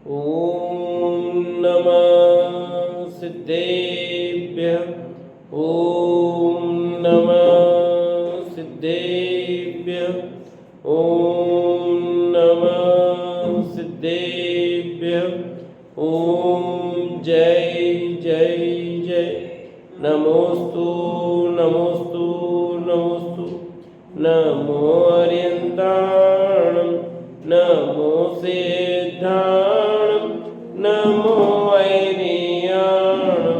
ॐ नमः सिद्धेभ्यः। ॐ नमः सिद्धेभ्यः। ॐ नमः सिद्धेभ्यः। ॐ जय जय जय। नमोस्तु नमोस्तु नमोस्तु। नमो अर्यन्ताणं नमो सिद्धाणं नमो ऐर्याणं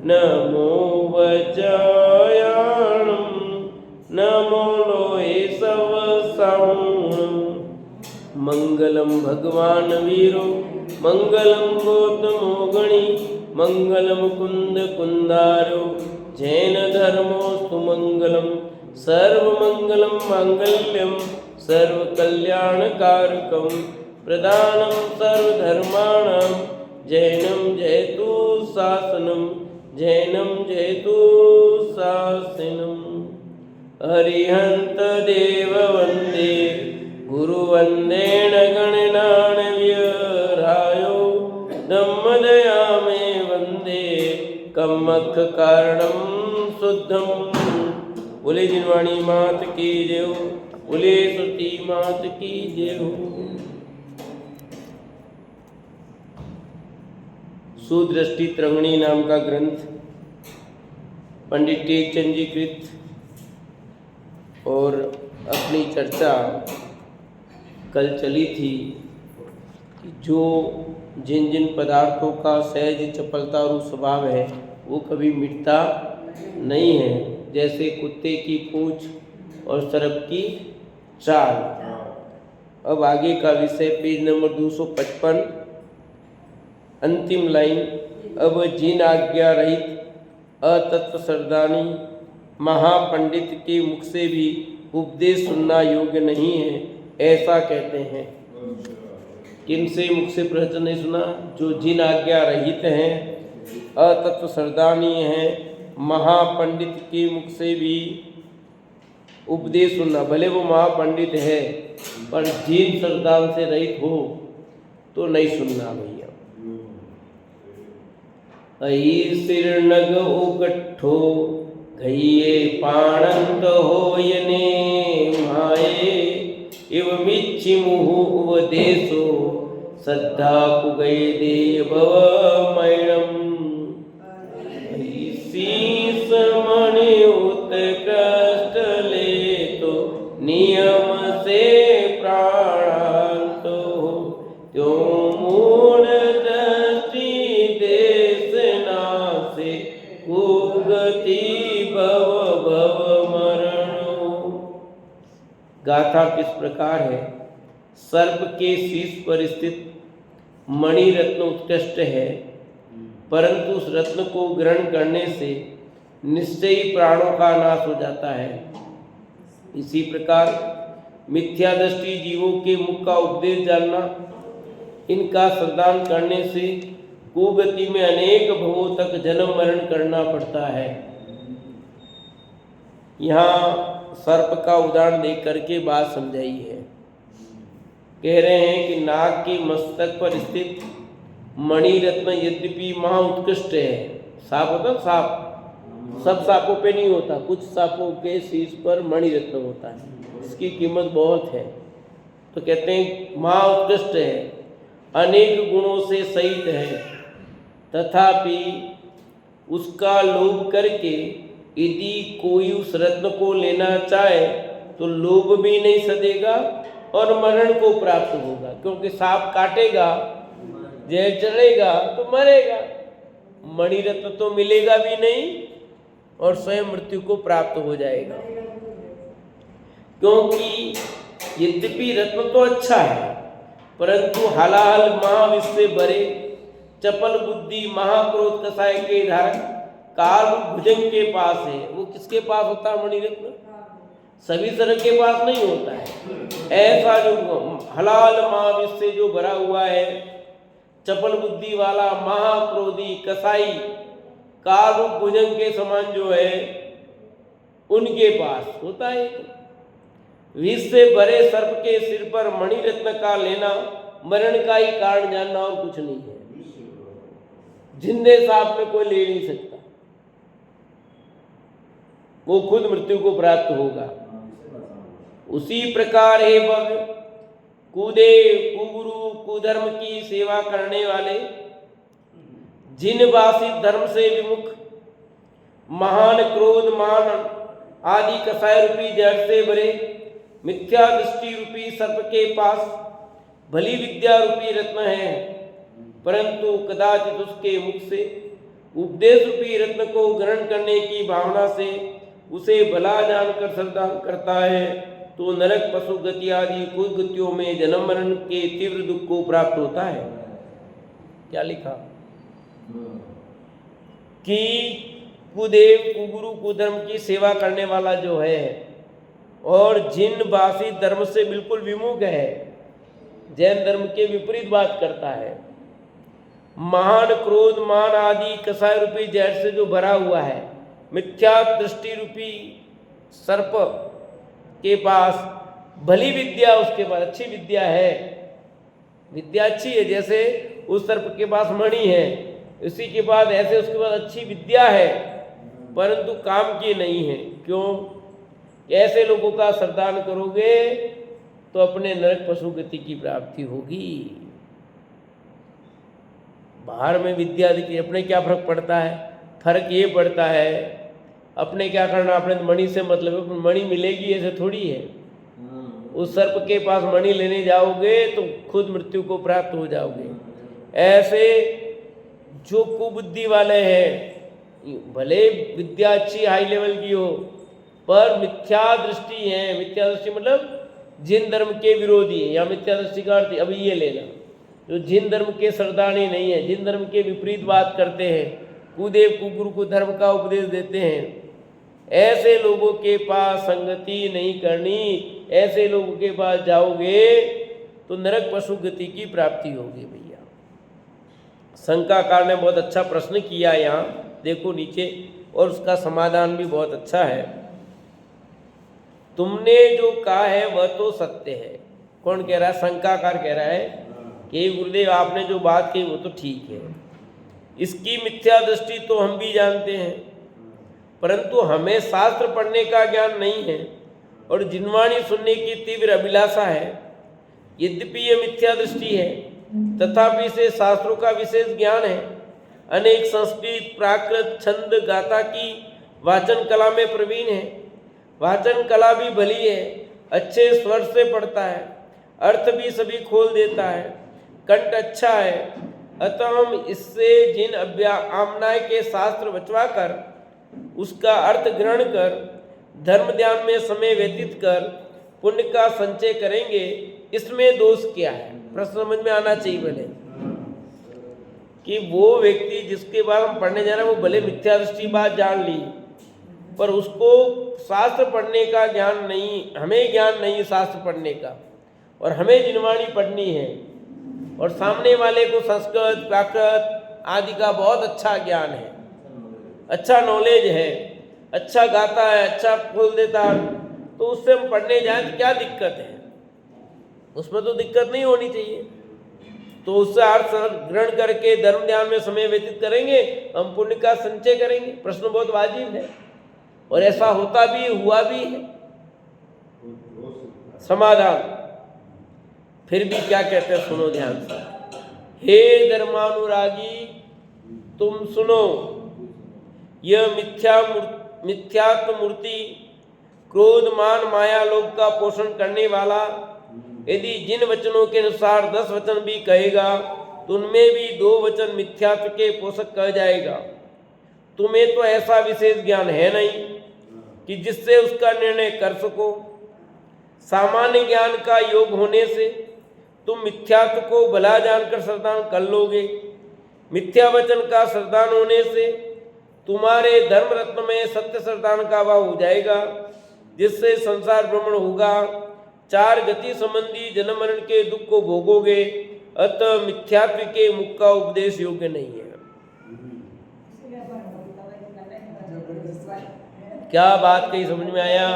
नमो वज्रायाणं नमो लोहे सवसाणं। मंगलम भगवान वीरो मंगलम गौतमो गणी मंगलम कुंद कुंदारो जैन धर्मोस्तु मंगलम सर्वमंगलम मांगल्यम सर्वकल्याणकारकम प्रदानं सर्वधर्माणां जैनं जयतु शासनं जैनं जयतु शासनम्। अरिहंत देव वंदे गुरुवंदेन गणनान् व्यरायो धम्मदया मे वंदे कम्मख कारणं शुद्धम्। बोले जिनवाणी मात की जय हो। बोले सती मात की जय हो। सुदृष्टि तरंगिणी नाम का ग्रंथ पंडित टेकचंद जी कृत और अपनी चर्चा कल चली थी कि जो जिन जिन पदार्थों का सहज चपलता और स्वभाव है वो कभी मिटता नहीं है, जैसे कुत्ते की पूंछ और सर्प की चाल। अब आगे का विषय पेज नंबर 255 अंतिम लाइन। अब जिन आज्ञा रहित अतत्व सरदानी महापंडित के मुख से भी उपदेश सुनना योग्य नहीं है, ऐसा कहते हैं। किन से मुख से प्रवचन नहीं सुना? जो जिन आज्ञा रहित हैं, अतत्व सरदानी हैं, महापंडित के मुख से भी उपदेश सुनना। भले वो महापंडित है पर जिन सरदान से रहित हो तो नहीं सुनना भैया। अई सिर नग उगठो घइये पाणंत होयने माये इव मिच्छि मुहु उपदेशो श्रद्धा पुगय देव मैणम। शीस मणि उत्कृष्ट ले तो नियम से प्राणांतो त्यो मूढ़ दृष्टि देश नासे कुगति भव भव मरणो। गाथा किस प्रकार है? सर्प के शीश पर स्थित मणि रत्न उत्कृष्ट है, परंतु उस रत्न को ग्रहण करने से निश्चयी प्राणों का नाश हो जाता है। इसी प्रकार मिथ्या दृष्टि जीवों के मुख का उपदेश जानना, इनका श्रद्धान करने से कुगति में अनेक भवों तक जन्म मरण करना पड़ता है। यहाँ सर्प का उदाहरण देख करके बात समझाई है। कह रहे हैं कि नाग के मस्तक पर स्थित मणि रत्न यद्यपि महा उत्कृष्ट है। सांप होता है, सांप सब सांपों पे नहीं होता, कुछ सांपों के शीश पर मणि रत्न होता है, इसकी कीमत बहुत है। तो कहते हैं महा उत्कृष्ट है, अनेक गुणों से सहित है, तथापि उसका लोभ करके यदि कोई उस रत्न को लेना चाहे तो लोभ भी नहीं सदेगा और मरण को प्राप्त होगा, क्योंकि सांप काटेगा, जहर चढ़ेगा तो मरेगा। मणि रत्न तो मिलेगा भी नहीं और स्वयं मृत्यु को प्राप्त हो जाएगा। क्योंकि यद्यपि रत्न तो अच्छा है, परंतु हलाहल महाविष से भरे चपल बुद्धि महाक्रोध कसाय के धारक काल भुजंग के पास है। वो किसके पास होता है मणि रत्न? सभी तरह के पास नहीं होता है। ऐसा जो हलाल महाविष से जो भरा हुआ है, चपल बुद्धि वाला महाक्रोधी कसाई काल भुजंग के समान जो है उनके पास होता है। विष से भरे सर्प के सिर पर मणि रत्न का लेना मरण का ही कारण जानना और कुछ नहीं है। जिंदे साथ में कोई ले नहीं सकता, वो खुद मृत्यु को प्राप्त होगा। उसी प्रकार हे भव्य कुदेव कुगुरु कुधर्म की सेवा करने वाले, जिन वासित धर्म से विमुख, महान क्रोध मान आदि कसाय रूपी जड़ से भरे, मिथ्या दृष्टि रूपी सर्प के पास भली विद्या रूपी रत्न है, परंतु कदाचित उसके मुख से उपदेश रूपी रत्न को ग्रहण करने की भावना से उसे भला जानकर श्रद्धा करता है, तो नरक पशु गति आदि कुगतियों में जन्म मरण के तीव्र दुख को प्राप्त होता है। क्या लिखा कि कुदेव कुगुरु कुधर्म की सेवा करने वाला जो है और जिन वासी धर्म से बिल्कुल विमुख है, जैन धर्म के विपरीत बात करता है, महान क्रोध मान आदि कसाय रूपी जहर से जो भरा हुआ है, मिथ्या दृष्टि रूपी सर्प के पास भली विद्या, उसके पास अच्छी विद्या है, विद्या अच्छी है, जैसे उस सर्प के पास मणि है, इसी के बाद ऐसे उसके पास अच्छी विद्या है, परंतु काम की नहीं है। क्यों? ऐसे लोगों का श्रद्धान करोगे तो अपने नरक पशु गति की प्राप्ति होगी। बाहर में विद्या दिखती, अपने क्या फर्क पड़ता है? फर्क ये पड़ता है अपने क्या करना, अपने मणि से मतलब है, मणि मिलेगी ऐसे थोड़ी है। उस सर्प के पास मणि लेने जाओगे तो खुद मृत्यु को प्राप्त हो जाओगे। ऐसे जो कुबुद्धि वाले हैं, भले विद्या अच्छी हाई लेवल की हो पर मिथ्या दृष्टि है, मिथ्या दृष्टि मतलब जिन धर्म के विरोधी है, या मिथ्या दृष्टि का अर्थ अभी ये लेना, जो जिन धर्म के श्रद्धानी नहीं है, जिन धर्म के विपरीत बात करते हैं, कुदेव कुगुरु को धर्म का उपदेश देते हैं, ऐसे लोगों के पास संगति नहीं करनी। ऐसे लोगों के पास जाओगे तो नरक पशु गति की प्राप्ति होगी। भैया शंकाकार ने बहुत अच्छा प्रश्न किया, यहाँ देखो नीचे, और उसका समाधान भी बहुत अच्छा है। तुमने जो कहा है वह तो सत्य है। कौन कह रहा है? शंकाकार कह रहा है कि गुरुदेव आपने जो बात कही वो तो ठीक है, इसकी मिथ्या दृष्टि तो हम भी जानते हैं, परंतु हमें शास्त्र पढ़ने का ज्ञान नहीं है और जिनवाणी सुनने की तीव्र अभिलाषा है। यद्यपि ये मिथ्या दृष्टि है तथापि इसे शास्त्रों का विशेष ज्ञान है। अनेक संस्कृत प्राकृत छंद गाथा की वाचन कला में प्रवीण है, वाचन कला भी भली है, अच्छे स्वर से पढ़ता है, अर्थ भी सभी खोल देता है, कंठ अच्छा है। अतः हम इससे जिन आमनाय के शास्त्र बचवा कर उसका अर्थ ग्रहण कर धर्म ध्यान में समय व्यतीत कर पुण्य का संचय करेंगे, इसमें दोष क्या है? प्रश्न समझ में आना चाहिए भले कि वो व्यक्ति जिसके बारे में हम पढ़ने जा रहे हैं वो भले मिथ्या दृष्टि बात जान ली, पर उसको शास्त्र पढ़ने का ज्ञान नहीं, हमें ज्ञान नहीं शास्त्र पढ़ने का, और हमें जिनवाणी पढ़नी है, और सामने वाले को संस्कृत प्राकृत आदि का बहुत अच्छा ज्ञान है, अच्छा नॉलेज है, अच्छा गाता है, अच्छा बोल देता है, तो उससे हम पढ़ने जाएं तो क्या दिक्कत है? उसमें तो दिक्कत नहीं होनी चाहिए। तो उससे अर्थ ग्रहण करके धर्म ध्यान में समय व्यतीत करेंगे, हम पुण्य का संचय करेंगे। प्रश्न बहुत वाजिब है और ऐसा होता भी, हुआ भी है। समाधान फिर भी क्या कहते हैं, सुनो ध्यान से। हे धर्मानुरागी तुम सुनो, यह मिथ्यात्व मूर्ति क्रोध मान माया लोक का पोषण करने वाला यदि जिन वचनों के अनुसार 10 वचन भी कहेगा तो उनमें भी 2 वचन मिथ्यात्व के पोषक कह जाएगा। तुम्हें तो ऐसा विशेष ज्ञान है नहीं कि जिससे उसका निर्णय कर सको। सामान्य ज्ञान का योग होने से तुम मिथ्यात्व को भला जानकर श्रद्धान कर लोगे। मिथ्या वचन का श्रद्धान होने से तुम्हारे धर्म रत्न में सत्य श्रद्धान का भाव हो जाएगा, जिससे संसार भ्रमण होगा, 4 गति संबंधी जन्म मरण के दुख को भोगोगे। अतः मिथ्यात्व के मुख का उपदेश योग्य नहीं है। क्या बात कही समझ में आया?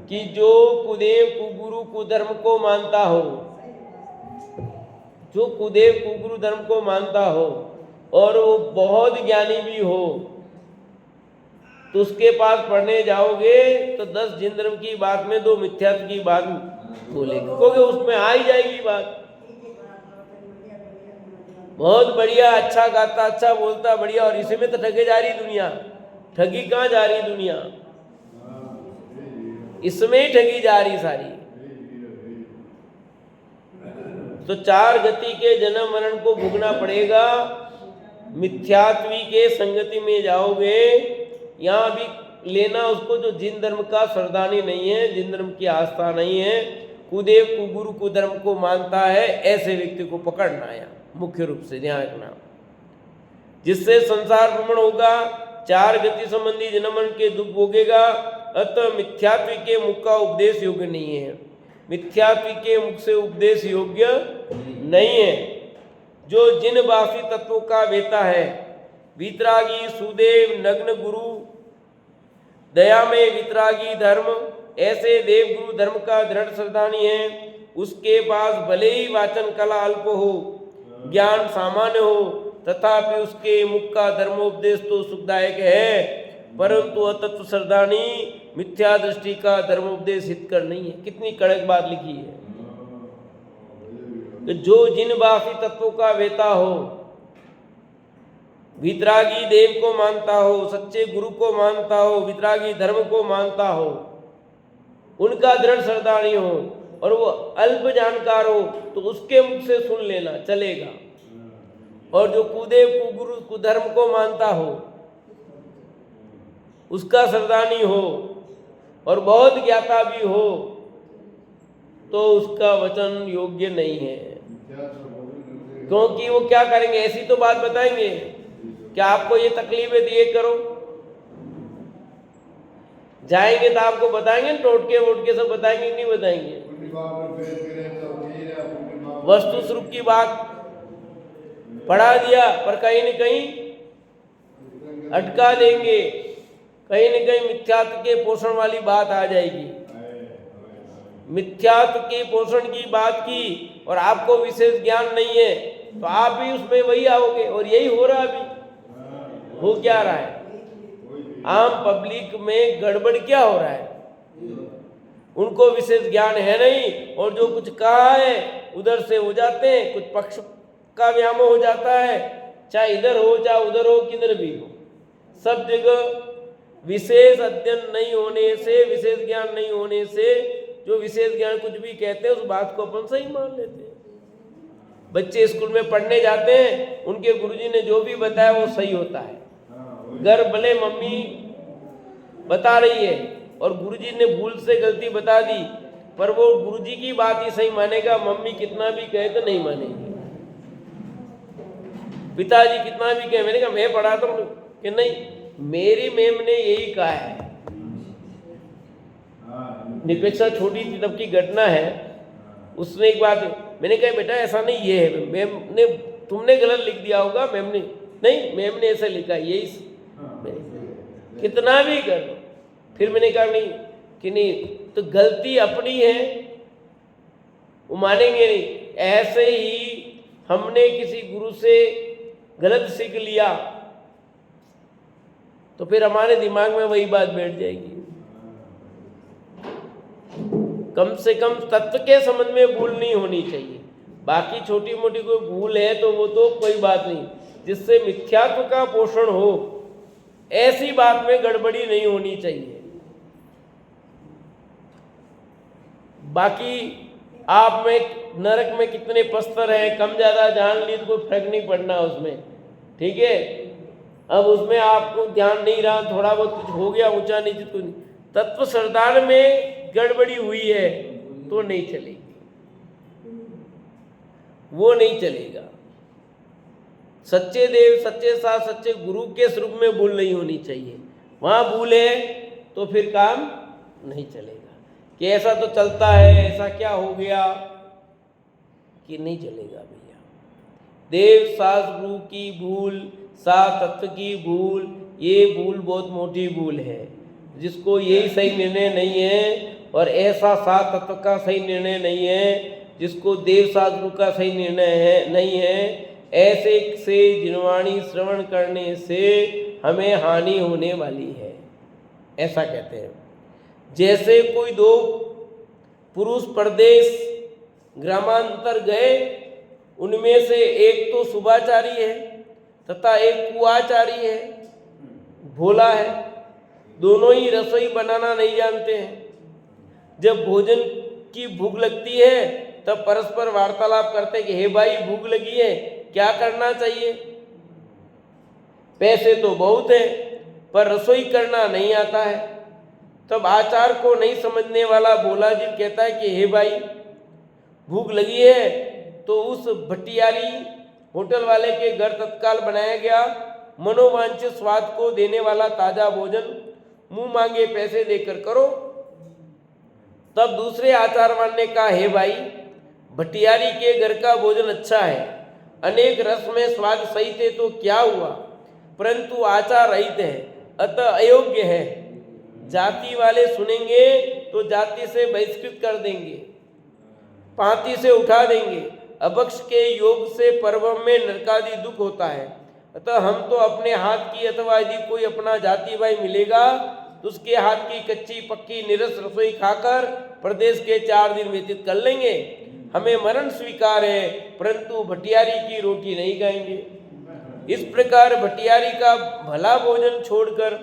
कि जो कुदेव कुगुरु कुधर्म को मानता हो जो कुदेव कुगुरु धर्म को मानता हो और वो बहुत ज्ञानी भी हो, तो उसके पास पढ़ने जाओगे तो 10 जिन धर्म की बात में 2 मिथ्यात्व की बात बोलेंगे, क्योंकि उसमें आ ही जाएगी बात। बहुत बढ़िया, अच्छा गाता, अच्छा बोलता, बढ़िया, और इसी में तो ठगे जा रही दुनिया। ठगी कहाँ जा रही दुनिया? इसमें ही ठगी जा रही सारी। तो 4 गति के जन्म मरण को भोगना पड़ेगा। मिथ्यात्वी के संगति में जाओगे, यहाँ भी लेना उसको जो जिन धर्म का श्रद्धानी नहीं है, जिन धर्म की आस्था नहीं है, कुदेव कुगुरु कुधर्म को मानता है, ऐसे व्यक्ति को पकड़ना है मुख्य रूप से ध्यान रखना। जिससे संसार भ्रमण होगा, 4 गति संबंधी जन्म मरण के दुख भोगेगा। अतः मिथ्यात्वी के मुख का उपदेश योग्य नहीं है, मिथ्यात्वी के मुख से उपदेश योग्य नहीं है। जो जिन बासी तत्वों का वेता है, वितरागी सुदेव नग्न गुरु दया में वितरागी धर्म, ऐसे देव गुरु धर्म का दृढ़ श्रद्धानी है। उसके पास भले ही वाचन कला अल्प हो, ज्ञान सामान्य हो, तथापि उसके मुख का धर्मोपदेश तो सुखदायक है, परंतु अतत्व श्रद्धानी मिथ्या दृष्टि का धर्मोपदेश हितकर नहीं है। कितनी कड़क बात लिखी है कि जो जिन बाकी तत्वों का वेता हो, वितरागी देव को मानता हो, सच्चे गुरु को मानता हो, वितरागी धर्म को मानता हो, उनका दृढ़ श्रद्धानी हो और वो अल्प जानकार हो, तो उसके मुख से सुन लेना चलेगा। और जो कुदेव कुगुरु कुधर्म को मानता हो, उसका श्रद्धानी हो और बहुत ज्ञाता भी हो, तो उसका वचन योग्य नहीं है। क्योंकि वो क्या करेंगे, ऐसी तो बात बताएंगे कि आपको ये तकलीफ है तो ये करो, जाएंगे तो आपको बताएंगे, टोटके वोटके सब बताएंगे कि नहीं बताएंगे। वस्तु स्वरूप की बात पढ़ा दिया, पर कहीं न कहीं अटका देंगे, कहीं न कहीं मिथ्यात्व के पोषण वाली बात आ जाएगी। मिथ्यात्व के पोषण की बात की और आपको विशेष ज्ञान नहीं है, तो आप भी उसमें वही आओगे। और यही हो रहा अभी। हो क्या रहा है? आम पब्लिक में गड़बड़ क्या हो रहा है? उनको विशेष ज्ञान है नहीं, और जो कुछ कहा है उधर से हो जाते हैं, कुछ पक्ष का व्यामोह हो जाता है, चाहे इधर हो चाहे उधर हो, किधर भी हो, सब जगह विशेष अध्ययन नहीं होने से, विशेष ज्ञान नहीं होने से, जो विशेष ज्ञान कुछ भी कहते हैं उस बात को अपन सही मान लेते हैं। बच्चे स्कूल में पढ़ने जाते हैं, उनके गुरुजी ने जो भी बताया वो सही होता है। घर भले मम्मी बता रही है और गुरुजी ने भूल से गलती बता दी, पर वो गुरुजी की बात ही सही मानेगा, मम्मी कितना भी कहे तो नहीं मानेगी। पिताजी कितना भी कहे, मैंने कहा मैं पढ़ाता हूँ कि नहीं, मेरी मैम ने यही कहा है। निपेक्षा छोटी थी तब की घटना है। उसने एक बात, मैंने कहा बेटा ऐसा नहीं, ये है, मैम ने, तुमने गलत लिख दिया होगा, मैम ने नहीं, मैम ने ऐसा लिखा, यही कितना भी कर लो। फिर मैंने कहा नहीं कि नहीं, तो गलती अपनी है, वो मानेंगे नहीं। ऐसे ही हमने किसी गुरु से गलत सीख लिया तो फिर हमारे दिमाग में वही बात बैठ जाएगी। कम से कम तत्व के संबंध में भूल नहीं होनी चाहिए। बाकी छोटी मोटी कोई भूल है तो वो तो कोई बात नहीं, जिससे मिथ्यात्व का पोषण हो, ऐसी बात में गड़बड़ी नहीं होनी चाहिए। बाकी आप में नरक में कितने पस्तर हैं, कम ज़्यादा जान ली तो कोई फर्क नहीं पड़ना उसमें, ठीक है। अब उसमें आपको ध्यान नहीं रहा, थोड़ा बहुत कुछ हो गया ऊंचा नीचे, तो नहीं। तत्व श्रद्धान में गड़बड़ी हुई है तो नहीं चलेगी, वो नहीं चलेगा। सच्चे देव, सच्चे साथ, सच्चे गुरु के स्वरूप में भूल नहीं होनी चाहिए। वहां भूल है तो फिर काम नहीं चलेगा कि ऐसा तो चलता है, ऐसा क्या हो गया, कि नहीं चलेगा भैया। देव सास गुरु की भूल, सात तत्व की भूल, ये भूल बहुत मोटी भूल है। जिसको यही सही निर्णय नहीं है और ऐसा सात तत्व का सही निर्णय नहीं है, जिसको देव साधु का सही निर्णय है नहीं है, ऐसे से जिनवाणी श्रवण करने से हमें हानि होने वाली है, ऐसा कहते हैं। जैसे कोई दो पुरुष परदेश ग्रामांतर गए, उनमें से एक तो शुभाचारी है तथा एक कुआचारी है, भोला है, दोनों ही रसोई बनाना नहीं जानते हैं। जब भोजन की भूख लगती है तब परस्पर वार्तालाप करते हैं कि हे भाई भूख लगी है, क्या करना चाहिए। पैसे तो बहुत है पर रसोई करना नहीं आता है। तब आचार को नहीं समझने वाला भोला जी कहता है कि हे भाई भूख लगी है तो उस भटियारी होटल वाले के घर तत्काल बनाया गया मनोवांछित स्वाद को देने वाला ताजा भोजन मुंह मांगे पैसे देकर करो। तब दूसरे आचारवान ने कहा, हे भाई भटियारी के घर का भोजन अच्छा है, अनेक रस में स्वाद सही थे तो क्या हुआ, परंतु आचार रहित है अतः अयोग्य है। जाति वाले सुनेंगे तो जाति से बहिष्कृत कर देंगे, पांति से उठा देंगे। अपक्ष के योग से पर्व में नरकादि दुख होता है। अतः हम तो अपने हाथ की अथवा यदि कोई अपना जाति भाई मिलेगा तो उसके हाथ की कच्ची पक्की निरस रसोई खाकर प्रदेश के 4 दिन व्यतीत कर लेंगे। हमें मरण स्वीकार है परंतु भटियारी की रोटी नहीं खाएंगे। इस प्रकार भटियारी का भला भोजन छोड़कर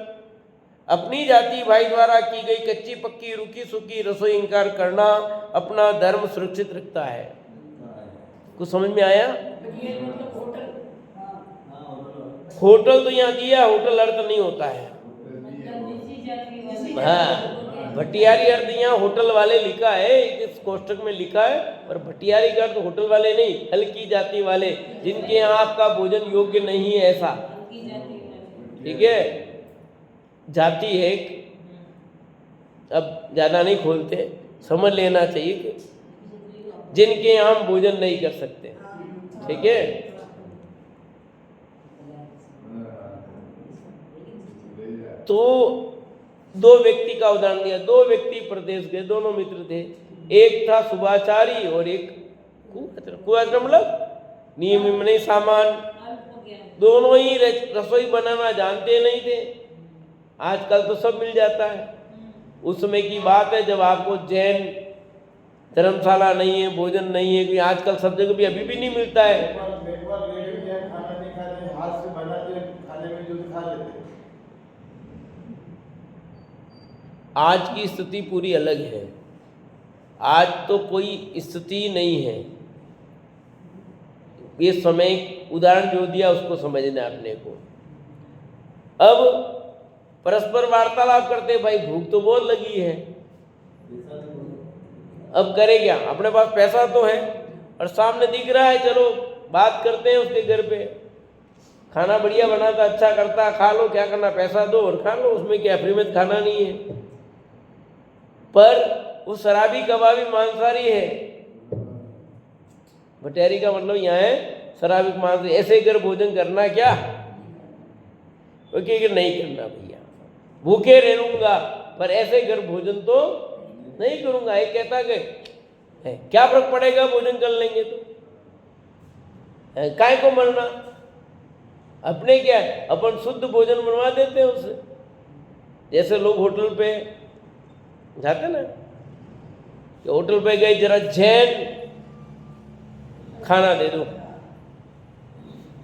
अपनी जाति भाई द्वारा की गई कच्ची पक्की रूखी सूखी रसोई इंकार करना अपना धर्म सुरक्षित रखता है। कुछ समझ में आया? होटल तो यहाँ दिया, होटल अर्थ नहीं होता है। हाँ, भटियारी अर्थ यहाँ होटल वाले लिखा है, इस कोष्टक में लिखा है, और भटियारी का अर्थ होटल वाले नहीं, हल्की जाति वाले जिनके यहाँ आपका भोजन योग्य नहीं है, ऐसा। ठीक है, जाति है। अब ज्यादा नहीं खोलते, समझ लेना चाहिए कि जिनके यहाँ हम भोजन नहीं कर सकते। ठीक है, तो 2 व्यक्ति का उदाहरण दिया। 2 व्यक्ति प्रदेश गए, दोनों मित्र थे। एक था शुभाचारी और एक कुआचारी, मतलब नियम नहीं सामान। दोनों ही रसोई बनाना जानते नहीं थे। आजकल तो सब मिल जाता है। उस समय की बात है जब आपको जैन धर्मशाला नहीं है, भोजन नहीं है, क्योंकि आजकल सब जगह भी अभी भी नहीं मिलता है। आज की स्थिति पूरी अलग है। आज तो कोई स्थिति नहीं है। ये समय उदाहरण जो दिया उसको समझना अपने को। अब परस्पर वार्तालाप करते, भाई भूख तो बहुत लगी है, अब करे क्या। अपने पास पैसा तो है और सामने दिख रहा है, चलो बात करते हैं उसके घर पे, खाना बढ़िया बनाता, अच्छा करता, खा लो, क्या करना, पैसा दो और खा लो, उसमें क्या फ्री में खाना नहीं है। पर वो शराबी कबाबी मांसाहारी है। भटियारी का मतलब यहाँ है शराबी मांसाहारी। ऐसे घर भोजन करना क्या, क्योंकि नहीं करना भैया, भूखे रह लूंगा पर ऐसे घर भोजन तो नहीं करूंगा। एक कहता कि क्या फर्क पड़ेगा, भोजन कर लेंगे तो, काय को मरना, अपने क्या, अपन शुद्ध भोजन बनवा देते हैं उससे। जैसे लोग होटल पे जाते ना, कि होटल पे गए, जरा जैन खाना दे दो।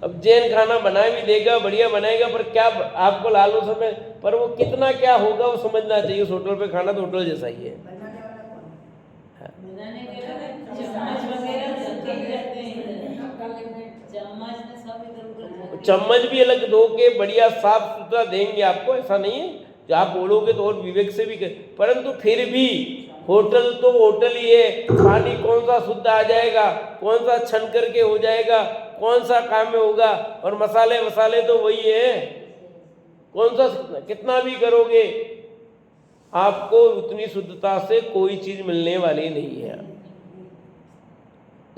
अब जैन खाना बना भी देगा, बढ़िया बनाएगा, पर क्या आपको लालू समय, पर वो कितना क्या होगा वो समझना चाहिए। उस होटल पे खाना तो होटल जैसा ही है। चम्मच भी अलग धो के बढ़िया साफ सुथरा देंगे आपको, ऐसा नहीं है जो आप बोलोगे तो और विवेक से भी कर, परंतु फिर भी होटल तो होटल ही है। पानी कौन सा शुद्ध आ जाएगा, कौन सा छन करके हो जाएगा, कौन सा काम में होगा, और मसाले वसाले तो वही है। कौन सा कितना भी करोगे आपको उतनी शुद्धता से कोई चीज मिलने वाली नहीं है।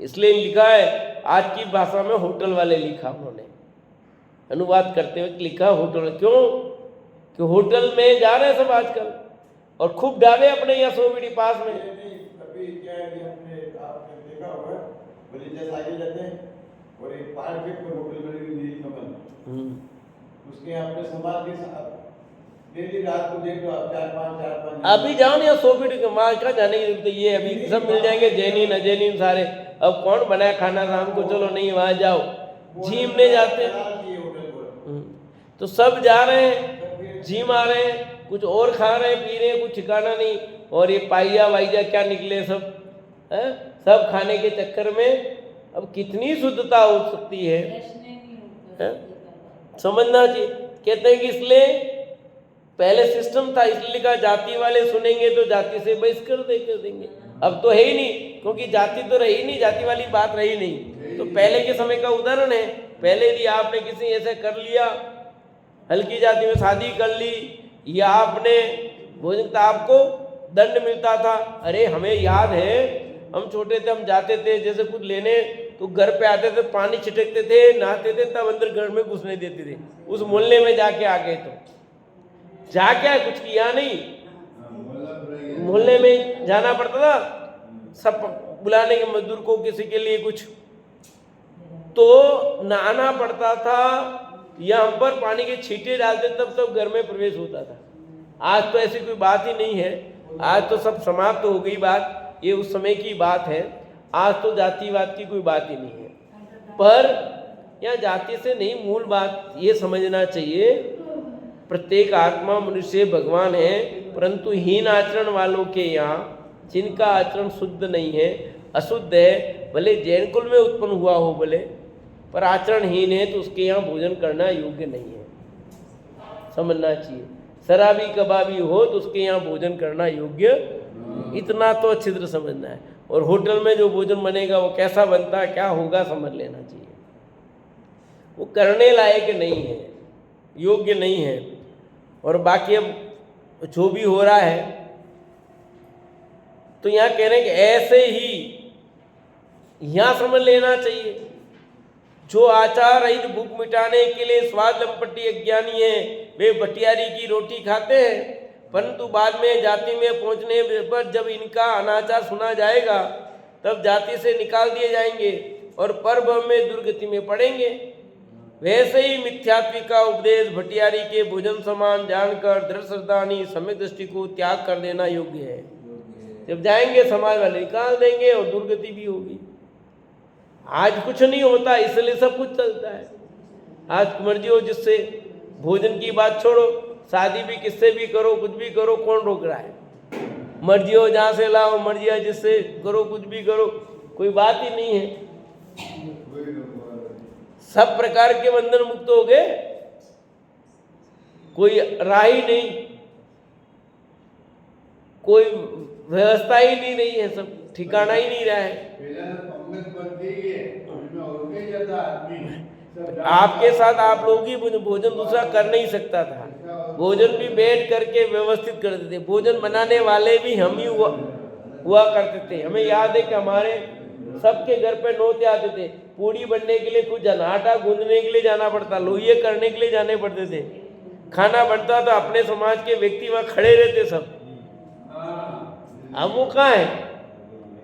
इसलिए लिखा है, आज की भाषा में होटल वाले लिखा, उन्होंने अनुवाद करते हुए लिखा होटल। क्यों कि होटल में जा रहे हैं सब आजकल, और खूब ढाबे अपने यहाँ 100 मीटर पास में। अभी क्या है, आपने देखा बोले जैसे आगे जाते हैं और एक पहाड़ के ऊपर होटल बनी हुई नीलकमल, उसके अपने समाज के साथ डेली रात को देख लो आप 4-5 अभी जाओ ना 100 फीट के वहाँ का जाने की जरूरत है। ये अभी सब मिल जाएंगे, जैनिन अजैनिन सारे। अब कौन बनाया खाना शाम को, चलो नहीं वहाँ जाओ, झीमने जाते हैं। तो सब जा रहे हैं, झीम आ रहे हैं, कुछ और खा रहे हैं, पी रहे हैं, कुछ ठिकाना नहीं। और ये पाइया वाइया क्या निकले सब है, सब खाने के चक्कर में। अब कितनी शुद्धता हो सकती है? समझना चाहिए। कहते हैं कि इसलिए पहले सिस्टम था, इसलिए लिखा जाति वाले सुनेंगे तो जाति से बहिष्कार कर देंगे। अब तो है ही नहीं, क्योंकि जाति तो रही नहीं, जाति वाली बात रही नहीं। तो पहले के समय का उदाहरण है, पहले यदि आपने किसी ऐसे कर लिया, हल्की जाति में शादी कर ली, या आपने भोजन, तो आपको दंड मिलता था। अरे हमें याद है, हम छोटे थे, हम जाते थे जैसे कुछ लेने, तो घर पे आते थे, पानी छिटकते थे, नहाते थे, तब अंदर घर में घुसने देते थे। उस मोहल्ले में जाके आ गए तो जाके कुछ किया नहीं, मोहल्ले में जाना पड़ता था, सब बुलाने के मजदूर को, किसी के लिए कुछ तो नहाना पड़ता था, या हम पर पानी के छींटे डालते तब घर में प्रवेश होता था। आज तो ऐसी कोई बात ही नहीं है, आज तो सब समाप्त हो गई बात, ये उस समय की बात है। आज तो जातिवाद की कोई बात ही नहीं है। पर यहाँ जाति से नहीं, मूल बात ये समझना चाहिए, प्रत्येक आत्मा मनुष्य भगवान है, परंतु हीन आचरण वालों के यहाँ, जिनका आचरण शुद्ध नहीं है, अशुद्ध है, भले जैन कुल में उत्पन्न हुआ हो भले, पर आचरणहीन है, तो उसके यहाँ भोजन करना योग्य नहीं है। समझना चाहिए। शराबी कबाबी हो तो उसके यहाँ भोजन करना योग्य, इतना तो अच्छी तरह समझना है। और होटल में जो भोजन बनेगा वो कैसा बनता है, क्या होगा, समझ लेना चाहिए। वो करने लायक नहीं है, योग्य नहीं है। और बाकी अब जो भी हो रहा है, तो यहाँ कह रहे हैं कि ऐसे ही यहाँ समझ लेना चाहिए, जो आचार रहित भूख मिटाने के लिए स्वाद लंपटी अज्ञानी है, वे भटियारी की रोटी खाते हैं, परंतु बाद में जाति में पहुंचने पर जब इनका अनाचार सुना जाएगा, तब जाति से निकाल दिए जाएंगे और परभव में दुर्गति में पड़ेंगे। वैसे ही मिथ्यात्व का उपदेश भटियारी के भोजन समान जानकर दृढ़ श्रद्धानी सम्यक दृष्टि को त्याग कर देना योग्य है। जब जाएंगे समाज वाले निकाल देंगे और दुर्गति भी होगी। आज कुछ नहीं होता, इसलिए सब कुछ चलता है। आज मर्जी हो जिससे, भोजन की बात छोड़ो, शादी भी किससे भी करो, कुछ भी करो, कौन रोक रहा है? मर्जी हो जहाँ से लाओ, मर्जी है जिससे करो, कुछ भी करो, कोई बात ही नहीं है। सब प्रकार के बंधन मुक्त हो गए, कोई राह ही नहीं, कोई व्यवस्था ही नहीं रही है, सब ठिकाना ही नहीं रहा है। आपके साथ आप लोग ही भोजन दूसरा कर नहीं सकता था। भोजन भी बैठ करके व्यवस्थित करते थे, भोजन बनाने वाले भी हम ही हुआ करते थे। हमें याद है कि हमारे सबके घर पे नौते आते थे, पूड़ी बनने के लिए कुछ जाना, आटा गूंदने के लिए जाना पड़ता, लोहिए करने के लिए जाने पड़ते थे, खाना बनता तो अपने समाज के व्यक्ति वहाँ खड़े रहते सब। अब वो कहाँ है?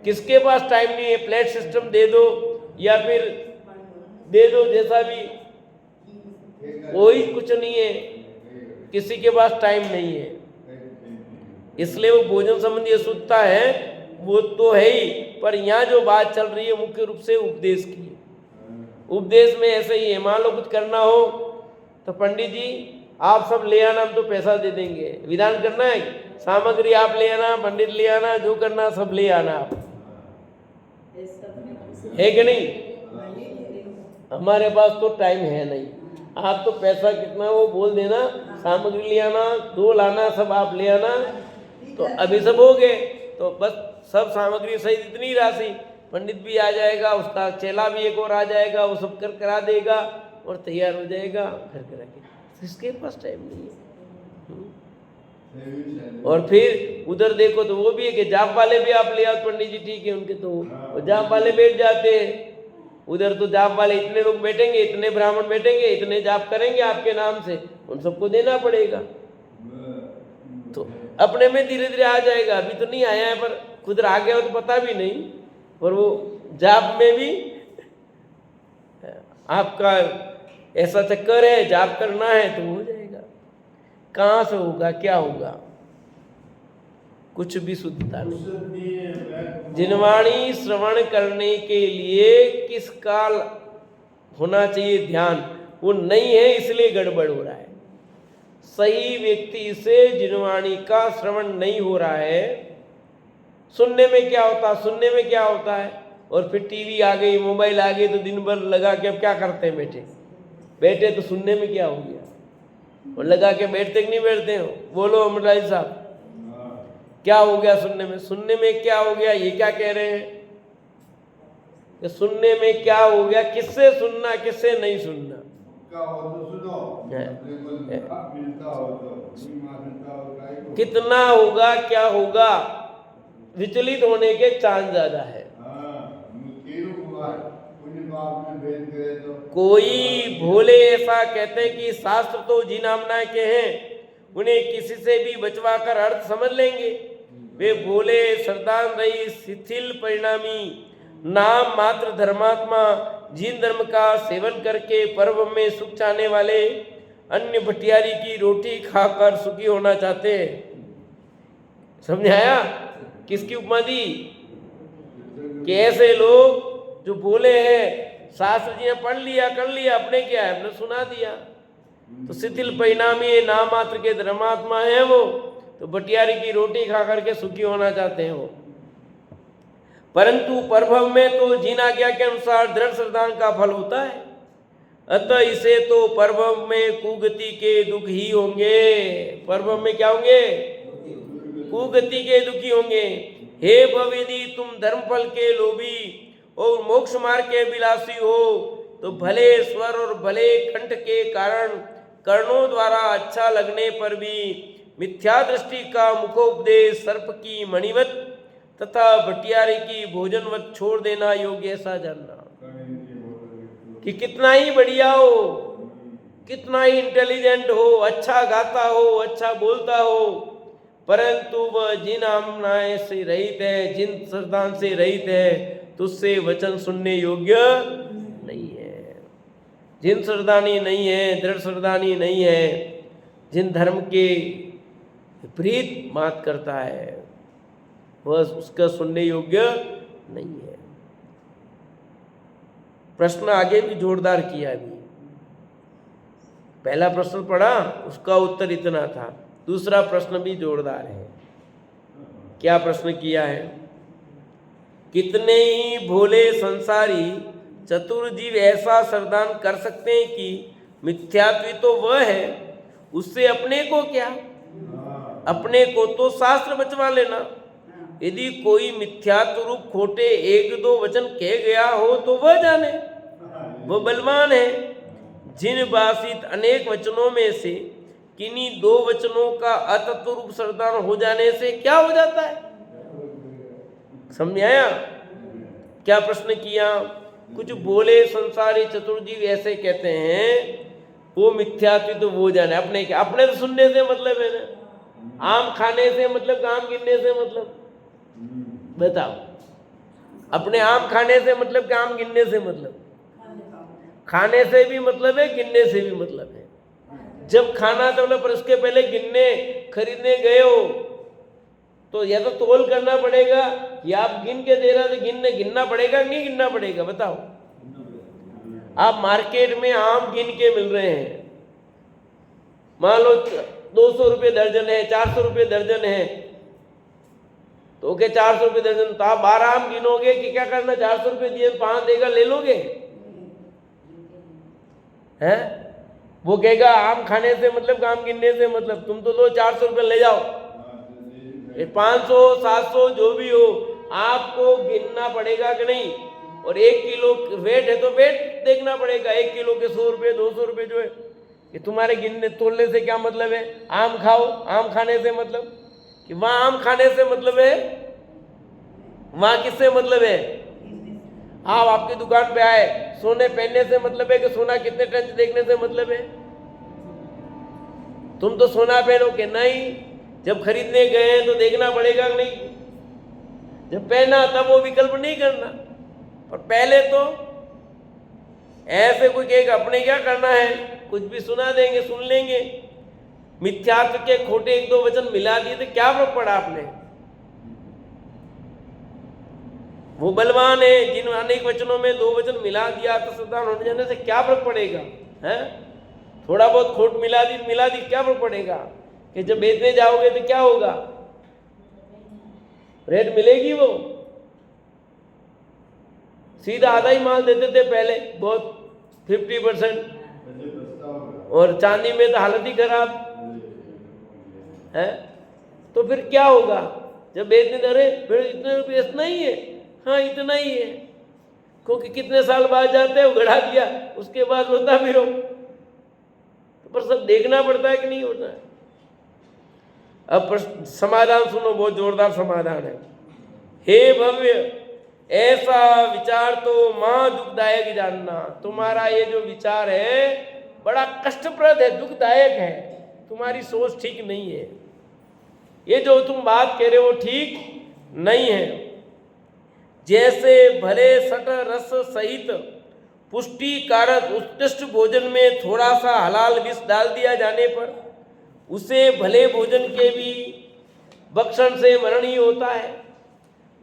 किसके पास टाइम नहीं है? प्लेट सिस्टम दे दो या फिर दे दो, जैसा भी, कोई कुछ नहीं है, किसी के पास टाइम नहीं है। इसलिए वो भोजन संबंधी अशुद्धता है, वो तो है ही। पर यहाँ जो बात चल रही है मुख्य रूप से उपदेश की। उपदेश में ऐसे ही है, मान लो कुछ करना हो तो पंडित जी आप सब ले आना, हम तो पैसा दे देंगे। विधान करना है, सामग्री आप ले आना, पंडित ले आना, जो करना सब ले आना आप, है कि नहीं? हमारे पास तो टाइम है नहीं, आप तो पैसा कितना वो बोल देना, सामग्री ले आना, दो लाना, सब आप ले आना, तो अभी सब हो गए। तो बस सब सामग्री सहित इतनी राशि, पंडित भी आ जाएगा, उसका चेला भी एक और आ जाएगा, वो सब करा देगा और तैयार हो जाएगा, घर करा के। इसके पास टाइम नहीं है। और फिर उधर देखो तो वो भी है कि जाप वाले भी आप ले आओ पंडित जी, ठीक है, उनके तो जाप वाले बैठ जाते हैं उधर। तो जाप वाले इतने लोग बैठेंगे, इतने ब्राह्मण बैठेंगे, इतने जाप करेंगे आपके नाम से, उन सबको देना पड़ेगा। तो अपने में धीरे धीरे आ जाएगा। अभी तो नहीं आया है, पर खुद आ गया हो तो पता भी नहीं, पर वो जाप में भी आपका ऐसा चक्कर है, जाप करना है तो हो जाएगा। कहाँ से होगा, क्या होगा, कुछ भी शुद्धता नहीं। जिनवाणी श्रवण करने के लिए किस काल होना चाहिए ध्यान, वो नहीं है, इसलिए गड़बड़ हो रहा है। सही व्यक्ति से जिनवाणी का श्रवण नहीं हो रहा है। सुनने में क्या होता, सुनने में क्या होता है, और फिर टीवी आ गई, मोबाइल आ गई, तो दिन भर लगा के अब क्या करते हैं, बैठे बैठे तो सुनने में क्या हो गया, और लगा के बैठते कि नहीं बैठते हो? बोलो अमरलाल साहब, क्या हो गया सुनने में? सुनने में क्या हो गया, ये क्या कह रहे हैं कि सुनने में क्या हो गया? किससे सुनना, किससे नहीं सुनना? कितना होगा, क्या होगा, विचलित होने के चांस ज्यादा है। कोई भोले ऐसा कहते हैं कि शास्त्र तो जी नामना के हैं, उन्हें किसी से भी बचवा कर अर्थ समझ लेंगे। वे भोले, श्रद्धान रही, शिथिल परिणामी, नाम मात्र धर्मात्मा, जिन धर्म का सेवन करके पर्व में सुख चाहने वाले, अन्य भटियारी की रोटी खाकर सुखी होना चाहते हैं। समझ आया? किसकी उपमा दी? कि ऐसे लोग जो भोले हैं, शास्त्र जी ने पढ़ लिया, कर लिया, अपने क्या है, अपने सुना दिया, तो शिथिल परिणामी नाम मात्र के धर्मात्मा है वो, तो भटियारी की रोटी खा करके सुखी होना चाहते हैं वो। परंतु परभव में तो जीना आज्ञा के अनुसार दृढ़ श्रद्धा का फल होता है, अतः इसे तो परभव में कुगति के दुख ही होंगे। परभव में क्या होंगे? कुगति के दुखी होंगे। हे भव, यदि तुम धर्म फल के लोभी और मोक्ष मार्ग के विलासी हो, तो भले स्वर और भले कंठ के कारण कर्णों द्वारा अच्छा लगने पर भी मिथ्या दृष्टि का मुखोपदेश सर्प की मणिवत तथा भटियारे की भोजनवत छोड़ देना योग्य। ऐसा जानना कि कितना ही बढ़िया हो, कितना ही इंटेलिजेंट हो, अच्छा गाता हो, अच्छा बोलता हो, परंतु वह जिन आमनाएं से रहित है, जिन श्रद्धा से रहित है, तो उससे वचन सुनने योग्य नहीं है। जिन श्रद्धानी नहीं है, दृढ़ श्रद्धानी नहीं है, जिन धर्म के विपरीत बात करता है, वह उसका सुनने योग्य नहीं है। प्रश्न आगे भी जोरदार किया अभी। पहला प्रश्न पढ़ा, उसका उत्तर इतना था। दूसरा प्रश्न भी जोरदार है। क्या प्रश्न किया है? कितने ही भोले संसारी चतुर जीव ऐसा श्रद्धान कर सकते हैं कि मिथ्यात्व तो वह है, उससे अपने को क्या, अपने को तो शास्त्र बचवा लेना। यदि कोई मिथ्यात्व रूप खोटे एक दो वचन कह गया हो तो वह जाने, वह बलवान है। जिन भाषित अनेक वचनों में से किन्हीं दो वचनों का अतत्व रूप श्रद्धान हो जाने से क्या हो जाता है? समझ आया? क्या प्रश्न किया? कुछ भोले संसारी चतुर्जीव ऐसे कहते हैं, वो मिथ्यात्व तो वो जाने, अपने क्या, अपने तो सुनने से मतलब है ना, आम खाने से मतलब, आम गिनने से मतलब, बताओ, अपने आम खाने से मतलब कि आम गिनने से मतलब, खाने से भी मतलब है, गिनने से भी मतलब है। जब खाना तो मतलब, पर उसके पहले गिनने खरीदने गए हो तो या तो तोल करना पड़ेगा, या आप गिन के दे रहा तो गिनना पड़ेगा कि नहीं गिनना पड़ेगा? बताओ। आप मार्केट में आम गिन के मिल रहे हैं, मान लो 200 रुपये दर्जन है, 400 रुपये दर्जन है, तो ओके 400 रुपये दर्जन, तो आप 12 आम गिनोगे कि क्या करना? 400 रुपये दिए, 5 देगा, ले लोगे? हैं? वो कहेगा आम खाने से मतलब, आम गिनने से मतलब, तुम तो लो 400 रुपये ले जाओ, 500 700 जो भी हो, आपको गिनना पड़ेगा कि नहीं? और 1 किलो वेट है तो वेट देखना पड़ेगा, 1 किलो के 100 रुपये 200 रुपये जो है, कि तुम्हारे गिनने तोड़ने से क्या मतलब है? आम खाओ, आम खाने से मतलब कि वहाँ आम खाने से मतलब है, वहाँ किससे मतलब है? आप आपकी दुकान पे आए, सोने पहनने से मतलब है कि सोना कितने टन देखने से मतलब है? तुम तो सोना पहनो कि नहीं, जब खरीदने गए हैं तो देखना पड़ेगा कि नहीं? जब पहना तब वो विकल्प नहीं करना, और पहले तो ऐसे कोई कहेगा अपने क्या करना है, कुछ भी सुना देंगे, सुन लेंगे। मिथ्यात्व के खोटे एक दो वचन मिला दिए तो क्या फर्क पड़ा आपने? वो बलवान है, जिन अनेक वचनों में दो वचन मिला दिया तो सावधान होने जाने से क्या फर्क पड़ेगा? है थोड़ा बहुत खोट मिला दी क्या फर्क पड़ेगा? कि जब बेचने जाओगे तो क्या होगा? रेट मिलेगी वो, सीधा आधा ही माल देते थे पहले, बहुत 50%, और चांदी में तो हालत ही खराब है। तो फिर क्या होगा जब बेचने दे? फिर इतने रुपये इतना ही है, हाँ इतना ही है, क्योंकि कितने साल बाद जाते हैं वो गढ़ा दिया, उसके बाद होता फिर हो। पर सब देखना पड़ता है कि नहीं होता है। अब समाधान सुनो, बहुत जोरदार समाधान है। हे भव्य, ऐसा विचार तो मां दुखदायक जानना। तुम्हारा ये जो विचार है बड़ा कष्टप्रद है, दुखदायक है, तुम्हारी सोच ठीक नहीं है, ये जो तुम बात कह रहे हो ठीक नहीं है। जैसे भले सट रस सहित पुष्टि कारक उत्कृष्ट भोजन में थोड़ा सा हलाल विष डाल दिया जाने पर उसे भले भोजन के भी भक्षण से मरण ही होता है।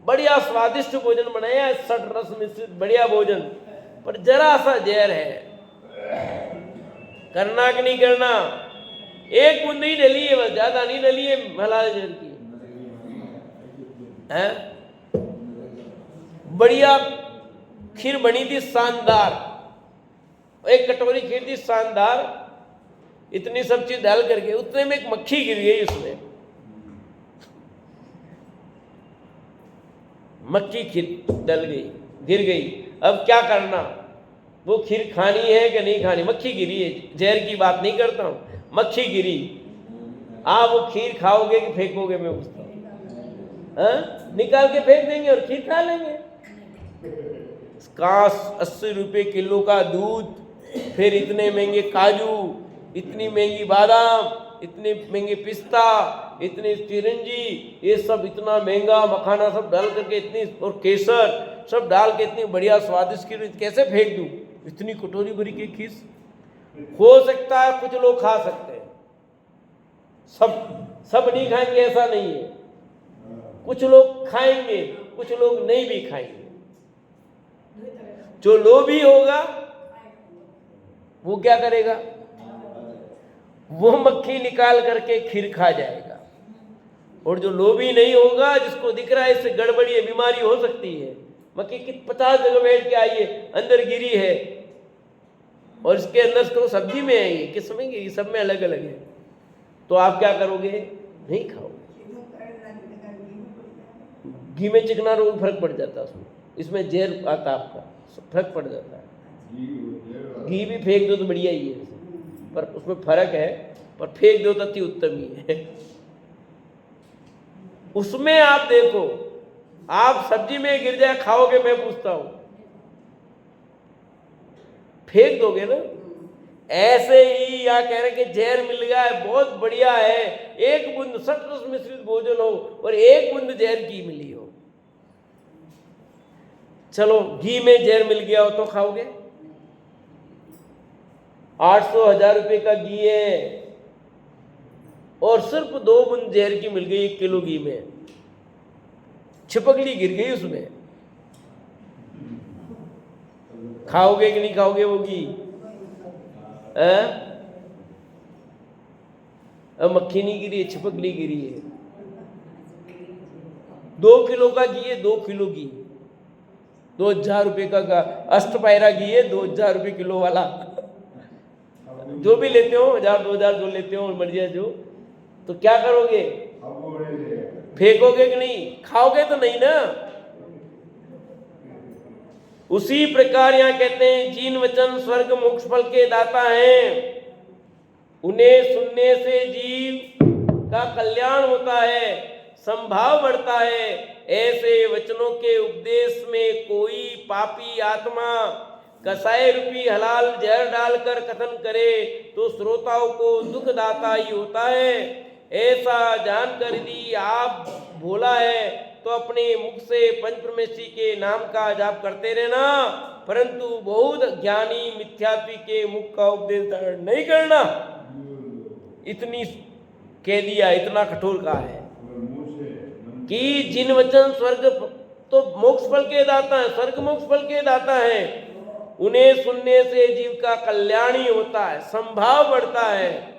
बढ़िया स्वादिष्ट भोजन बनाया है, सट रस मिश्रित बढ़िया भोजन, पर जरा सा जहर है। करना कि नहीं करना? एक बूंद ही डली है, बस ज्यादा नहीं डली है हलाल जहर की है। बढ़िया खीर बनी थी शानदार, एक कटोरी खीर थी शानदार, इतनी सब चीज डाल करके उतने में एक मक्खी गिर गई उसमें, मक्खी खीर डल गई, गिर गई। अब क्या करना? वो खीर खानी है कि नहीं खानी? मक्खी गिरी है, जहर की बात नहीं करता हूं, मक्खी गिरी। आप वो खीर खाओगे कि फेंकोगे? मैं पूछता हूं। निकाल के फेंक देंगे और खीर खा लेंगे। काश 80 रुपये किलो का दूध, फिर इतने महंगे काजू, इतनी महंगी बादाम, इतने महंगे पिस्ता, इतनी चिरंजी, ये सब इतना महंगा मखाना सब डाल करके इतनी, और केसर सब डाल के इतनी बढ़िया स्वादिष्ट खीर कैसे फेंक दूं? इतनी कटोरी भरी की खीर। हो सकता है कुछ लोग खा सकते हैं, सब नहीं खाएंगे ऐसा नहीं है। कुछ लोग खाएंगे, कुछ लोग नहीं भी खाएंगे। जो लोभी होगा वो क्या करेगा? वो मक्खी निकाल करके खीर खा जाएगा। और जो लोभी नहीं होगा, जिसको दिख रहा है इससे गड़बड़ी है, बीमारी हो सकती है, मक्खी की 50 जगह बैठ के आई है, अंदर गिरी है, और इसके अंदर तो सब्जी में है, ये किस में ये सब में अलग अलग है, तो आप क्या करोगे? नहीं खाओगे। घी में चिकना रोग फर्क पड़ जाता है उसमें, इसमें जहर आता आपका, फर्क पड़ जाता है। घी भी फेंक दो तो बढ़िया ही है, पर उसमें फर्क है, पर फेंक दो तो अति उत्तम ही है। उसमें आप देखो, आप सब्जी में गिर जाए खाओगे? मैं पूछता हूं, फेंक दोगे ना? ऐसे ही या कह रहे कि जहर मिल गया है, बहुत बढ़िया है, एक बूंद सट रस मिश्रित भोजन हो और एक बूंद जहर की मिली हो, चलो घी में जहर मिल गया हो तो खाओगे? 800-1000 रुपए का घी है और सिर्फ 2 बूंद जहर की मिल गई 1 किलो घी में, छिपकली गिर गई उसमें, खाओगे कि नहीं खाओगे वो घी? अब मक्खी नहीं गिरी है, छिपकली गिरी है। 2 किलो का घी है, 2 किलो घी, 2000 रुपये का अष्टपायरा घी है, 2000 रुपये किलो वाला। जो भी लेते हो 1000-2000 जो लेते हो मर्जी जो, तो क्या करोगे? फेंकोगे कि नहीं? खाओगे तो नहीं ना। उसी प्रकार यहां कहते हैं, जिन वचन स्वर्ग मोक्ष फल के दाता हैं उन्हें सुनने से जीव का कल्याण होता है, संभाव बढ़ता है। ऐसे वचनों के उपदेश में कोई पापी आत्मा कसाई रूपी हलाल जहर डालकर कथन करे तो श्रोताओं को दुखदाता ही होता है। ऐसा जानकर यदि आप भोला है तो अपने मुख से पंचप्रमेशी के नाम का जाप करते रहना, परंतु बहुत ज्ञानी मिथ्यात्वी के मुख का उपदेश धारण नहीं करना। इतनी कह दिया, इतना कठोर कहा है कि जिन वचन स्वर्ग तो मोक्ष फल के दाता है, स्वर्ग मोक्ष फल के दाता है, उन्हें सुनने से जीव का कल्याण ही होता है, संभाव बढ़ता है।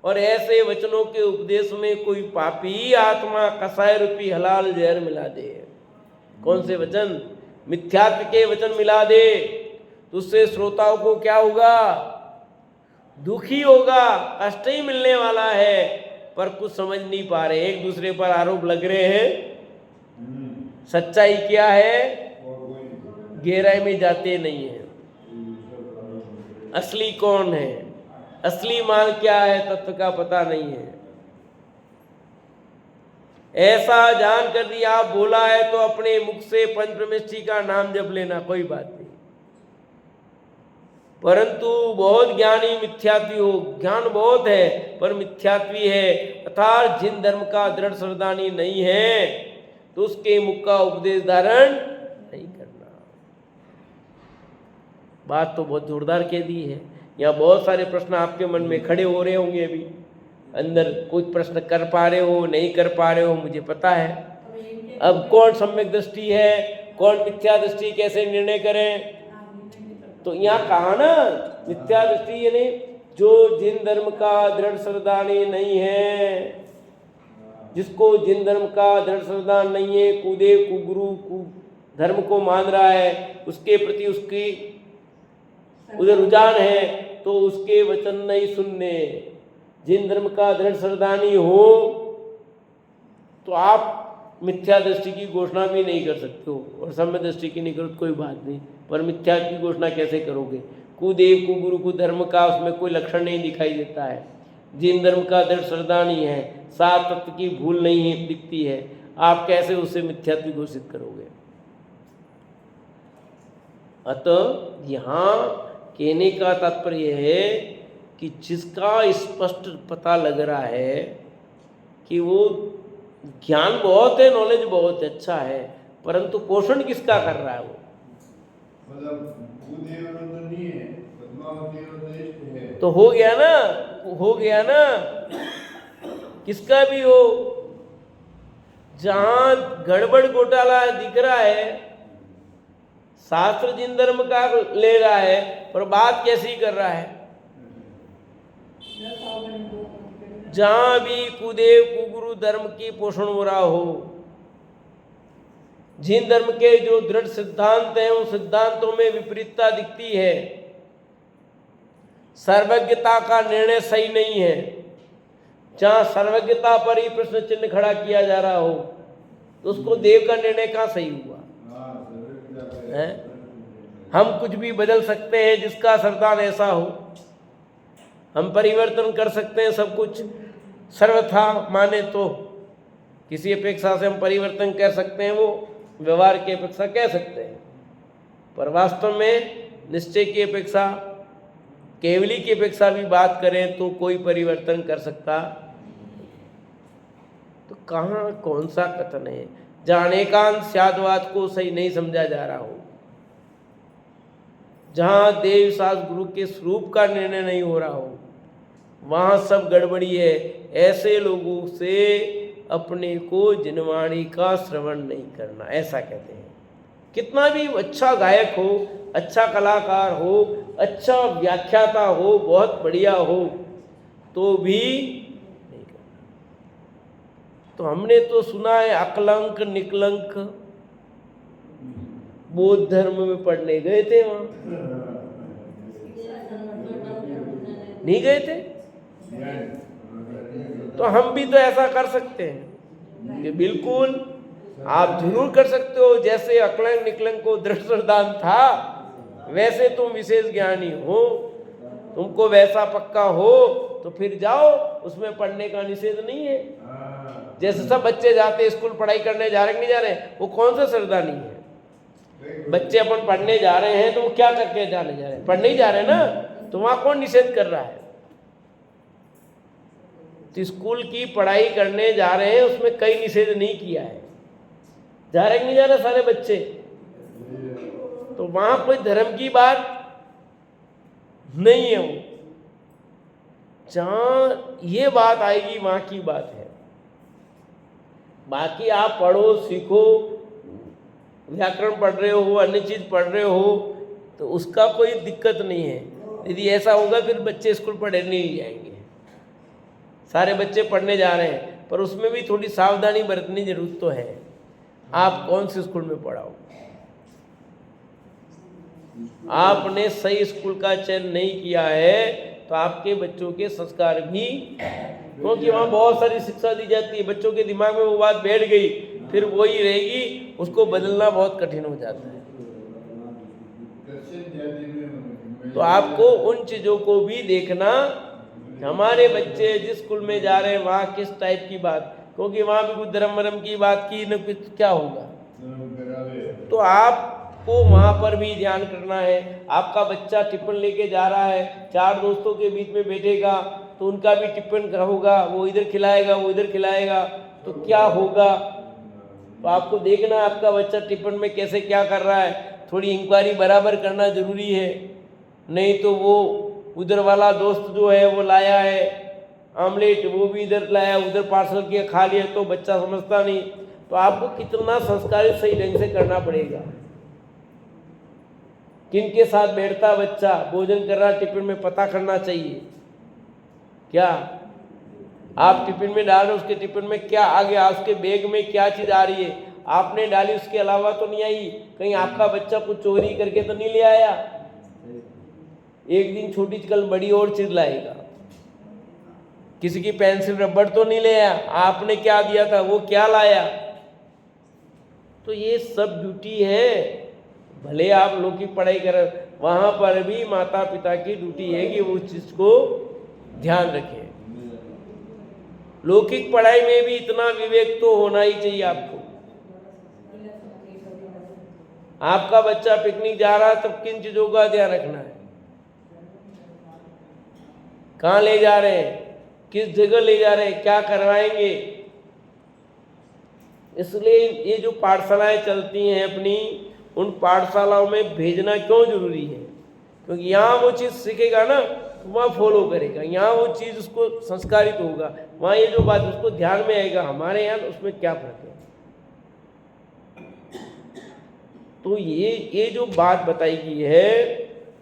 और ऐसे वचनों के उपदेश में कोई पापी आत्मा कसाय रूपी हलाल जहर मिला दे, कौन से वचन? मिथ्यात्व के वचन मिला दे, तो उससे श्रोताओं को क्या होगा? दुखी होगा, कष्ट ही मिलने वाला है। पर कुछ समझ नहीं पा रहे, एक दूसरे पर आरोप लग रहे हैं। सच्चाई क्या है? गहराई में जाते नहीं है। असली कौन है, असली माल क्या है, तत्व का पता नहीं है। ऐसा जान कर दिया, आप बोला है तो अपने मुख से पंचप्रमेशी का नाम जप लेना, कोई बात नहीं। परंतु बहुत ज्ञानी मिथ्यात्वी हो, ज्ञान बहुत है पर मिथ्यात्वी है, अर्थात जिन धर्म का दृढ़ श्रद्धानी नहीं है, तो उसके मुख का उपदेश धारण नहीं करना। बात तो बहुत जोरदार कह दी है। यहाँ बहुत सारे प्रश्न आपके मन में खड़े हो रहे होंगे, अभी अंदर कुछ प्रश्न कर पा रहे हो, नहीं कर पा रहे हो, मुझे पता है। अब कौन सम्यक दृष्टि है, कौन मिथ्या दृष्टि, कैसे निर्णय करें? तो यहाँ कहा ना, मिथ्या दृष्टि यानी जो जिन धर्म का दृढ़ श्रद्धानी नहीं है, जिसको जिन धर्म का दृढ़ श्रद्धा नहीं है, कुदेव कुगुरु धर्म को मान रहा है, उसके प्रति उसकी उधर रुझान है, तो उसके वचन नहीं सुनने। जिन धर्म का दृढ़ श्रद्धानी हो तो आप मिथ्या दृष्टि की घोषणा भी नहीं कर सकते हो, और सम्य दृष्टि की नहीं करो तो कोई बात नहीं, पर मिथ्या की घोषणा कैसे करोगे? कुदेव कुगुरु को धर्म का उसमें कोई लक्षण नहीं दिखाई देता है, जिन धर्म का दृढ़ श्रद्धा नहीं है, सात तत्व की भूल नहीं दिखती है, आप कैसे उसे मिथ्यात्व घोषित करोगे? अतः यहाँ कहने का तात्पर्य है कि जिसका स्पष्ट पता लग रहा है कि वो ज्ञान बहुत है, नॉलेज बहुत अच्छा है, परंतु पोषण किसका कर रहा है? वो तो हो गया ना, हो गया ना, किसका भी हो, जहां गड़बड़ घोटाला दिख रहा है, शास्त्र जिन धर्म का ले रहा है, पर बात कैसी कर रहा है? जहां भी कुदेव कुगुरु धर्म की पोषण हो रहा हो, जिन धर्म के जो दृढ़ सिद्धांत हैं, उन सिद्धांतों में विपरीतता दिखती है, सर्वज्ञता का निर्णय सही नहीं है, जहां सर्वज्ञता पर ही प्रश्न चिन्ह खड़ा किया जा रहा हो, तो उसको देव का निर्णय कहाँ सही हुआ है? हम कुछ भी बदल सकते हैं, जिसका सरदार ऐसा हो, हम परिवर्तन कर सकते हैं सब कुछ, सर्वथा माने तो किसी अपेक्षा से हम परिवर्तन कर सकते हैं, वो व्यवहार की अपेक्षा कह सकते हैं, पर वास्तव में निश्चय की अपेक्षा, केवली की अपेक्षा भी बात करें तो कोई परिवर्तन कर सकता। तो कहाँ कौन सा कथन है जहाँ अनेकांत स्यादवाद को सही नहीं समझा जा रहा हो, जहाँ देव शास्त्र गुरु के स्वरूप का निर्णय नहीं हो रहा हो, वहाँ सब गड़बड़ी है। ऐसे लोगों से अपने को जिनवाणी का श्रवण नहीं करना, ऐसा कहते हैं। कितना भी अच्छा गायक हो, अच्छा कलाकार हो, अच्छा व्याख्याता हो, बहुत बढ़िया हो, तो भी नहीं करना। तो हमने तो सुना है अकलंक निकलंक बौद्ध धर्म में पढ़ने गए थे, वहाँ नहीं गए थे? तो हम भी तो ऐसा कर सकते हैं कि बिल्कुल आप जरूर कर सकते हो। जैसे अकलंक निकलंक को दृढ़ श्रद्धान था, वैसे तुम विशेष ज्ञानी हो, तुमको वैसा पक्का हो, तो फिर जाओ, उसमें पढ़ने का निषेध नहीं है। जैसे सब बच्चे जाते स्कूल पढ़ाई करने जा रहे नहीं जा रहे, वो कौन सा श्रद्धानी है? बच्चे अपन पढ़ने जा रहे हैं तो वो क्या करके जाने जा रहे हैं? पढ़ने ही जा रहे हैं ना, तो वहाँ कौन निषेध कर रहा है? तो स्कूल की पढ़ाई करने जा रहे हैं, उसमें कई निषेध नहीं किया है, जा रहे नहीं जा रहे सारे बच्चे? तो वहां कोई धर्म की बात नहीं है, वो जहां ये बात आएगी वहां की बात है। बाकी आप पढ़ो सीखो, व्याकरण पढ़ रहे हो, अन्य चीज पढ़ रहे हो, तो उसका कोई दिक्कत नहीं है। यदि ऐसा होगा फिर बच्चे स्कूल पढ़ने नहीं जाएंगे। सारे बच्चे पढ़ने जा रहे हैं, पर उसमें भी थोड़ी सावधानी बरतनी जरूरत तो है। आप कौन से स्कूल में पढ़ाओ? आपने सही स्कूल का चयन नहीं किया है तो आपके बच्चों के संस्कार भी, क्योंकि वहाँ बहुत सारी शिक्षा दी जाती है, बच्चों के दिमाग में वो बात बैठ गई, फिर वही रहेगी, उसको बदलना बहुत कठिन हो जाता है। तो आपको उन चीज़ों को भी देखना, हमारे बच्चे जिस स्कूल में जा रहे हैं वहाँ किस टाइप की बात, क्योंकि वहाँ भी कुछ धर्म वरम की बात की न कुछ क्या होगा। तो आपको वहाँ पर भी ध्यान करना है। आपका बच्चा टिफिन लेके जा रहा है, 4 दोस्तों के बीच में बैठेगा तो उनका भी टिफिन होगा, वो इधर खिलाएगा वो इधर खिलाएगा, तो क्या होगा। तो आपको देखना आपका बच्चा टिफिन में कैसे क्या कर रहा है, थोड़ी इंक्वायरी बराबर करना जरूरी है। नहीं तो वो उधर वाला दोस्त जो है वो लाया है आमलेट, वो भी इधर लाया, उधर पार्सल किया खा लिया, तो बच्चा समझता नहीं। तो आपको कितना संस्कारित सही ढंग से करना पड़ेगा। किनके साथ बैठता बच्चा, भोजन कर रहा टिफिन में, पता करना चाहिए। क्या आप टिफिन में डाल रहे, उसके टिफिन में क्या आ गया, उसके बैग में क्या चीज आ रही है, आपने डाली उसके अलावा तो नहीं आई, कहीं आपका बच्चा कुछ चोरी करके तो नहीं ले आया। एक दिन छोटी कल बड़ी और चीज लाएगा, किसी की पेंसिल रबड़ तो नहीं ले आया, आपने क्या दिया था वो क्या लाया। तो ये सब ड्यूटी है। भले आप लोग की पढ़ाई करें, वहां पर भी माता पिता की ड्यूटी है कि वो उस चीज को ध्यान रखें। लौकिक पढ़ाई में भी इतना विवेक तो होना ही चाहिए आपको। आपका बच्चा पिकनिक जा रहा है तब किन चीजों का ध्यान रखना है, कहाँ ले जा रहे हैं, किस जगह ले जा रहे हैं, क्या करवाएंगे। इसलिए ये जो पाठशालाएं चलती हैं अपनी, उन पाठशालाओं में भेजना क्यों जरूरी है, क्योंकि यहाँ वो चीज़ सीखेगा ना तो वहाँ फॉलो करेगा, यहाँ वो चीज़ उसको संस्कारित होगा, वहाँ ये जो बात उसको ध्यान में आएगा, हमारे यहाँ उसमें क्या फर्क है। तो ये जो बात बताई गई है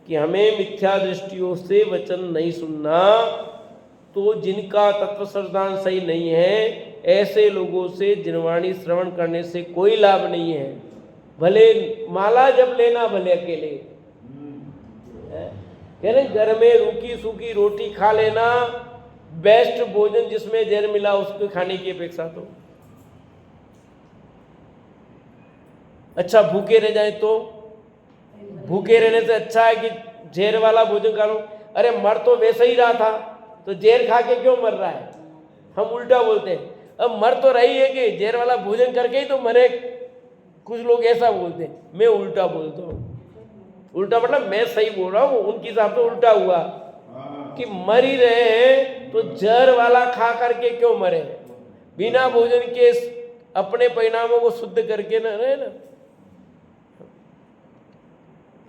कि हमें मिथ्या दृष्टियों से वचन नहीं सुनना, तो जिनका तत्व श्रद्धान सही नहीं है, ऐसे लोगों से जिनवाणी श्रवण करने से कोई लाभ नहीं है। भले माला जब लेना, भले अकेले कह रहे घर में रूखी सूखी रोटी खा लेना बेस्ट भोजन, जिसमें जहर मिला उसको खाने की अपेक्षा। तो अच्छा भूखे रह जाए तो, भूखे रहने से अच्छा है कि जहर वाला भोजन खा लो। अरे मर तो वैसे ही रहा था, तो जहर खा के क्यों मर रहा है। हम उल्टा बोलते हैं, अब मर तो रही है कि जहर वाला भोजन करके ही तो मरे। कुछ लोग ऐसा बोलते हैं, मैं उल्टा बोलता हूँ। उल्टा मतलब मैं सही बोल रहा हूँ, उनके हिसाब से उल्टा हुआ कि मर ही रहे हैं तो जहर वाला खा करके क्यों मरे, बिना भोजन के अपने परिणामों को शुद्ध करके ना रहे ना।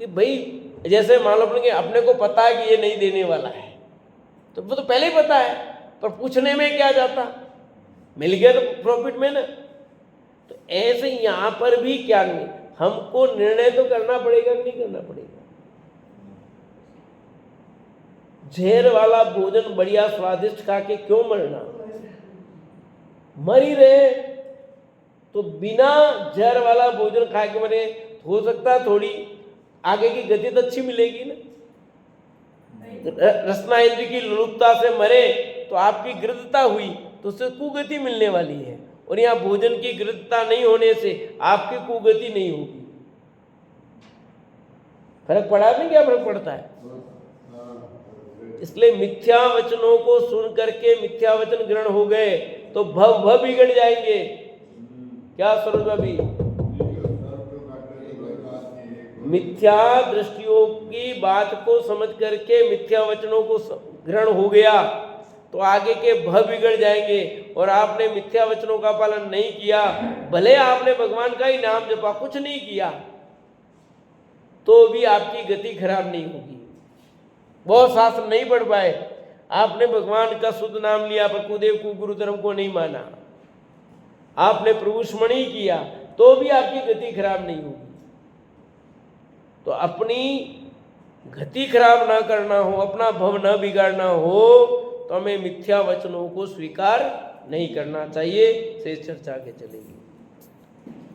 कि भाई जैसे मान लो अपने को पता है कि ये नहीं देने वाला है, तो वो तो पहले ही पता है, पर पूछने में क्या जाता, मिल गया तो प्रॉफिट में ना। तो ऐसे यहाँ पर भी क्या नहीं, हमको निर्णय तो करना पड़ेगा कि नहीं करना पड़ेगा। जहर वाला भोजन बढ़िया स्वादिष्ट खा के क्यों मरना, मर ही रहे तो बिना जहर वाला भोजन खा के मरे। हो सकता है थोड़ी आगे की गति तो अच्छी मिलेगी ना। रसना इंद्र की लोलुपता से मरे तो आपकी गृद्धता हुई तो उससे कुगति मिलने वाली है, और यहाँ भोजन की गृद्धता नहीं होने से आपकी कुगति नहीं होगी। फर्क पड़ा नहीं, क्या फर्क पड़ता है। इसलिए मिथ्या वचनों को सुन करके मिथ्या वचन ग्रहण हो गए तो भव बिगड़ जाएंगे। क्या स्वरूप अभी मिथ्या दृष्टियों की बात को समझ करके मिथ्या वचनों को ग्रहण हो गया तो आगे के भव बिगड़ जाएंगे, और आपने मिथ्या वचनों का पालन नहीं किया, भले आपने भगवान का ही नाम जपा, कुछ नहीं किया, तो भी आपकी गति खराब नहीं होगी। बहुत शास्त्र नहीं पढ़ पाए, आपने भगवान का शुद्ध नाम लिया पर कुदेव को गुरु धर्म को नहीं माना, आपने प्रभु स्मरण ही किया, तो भी आपकी गति खराब नहीं होगी। तो अपनी गति खराब ना करना हो, अपना भव न बिगाड़ना हो, तो हमें मिथ्या वचनों को स्वीकार नहीं करना चाहिए। से चर्चा के चलेगी।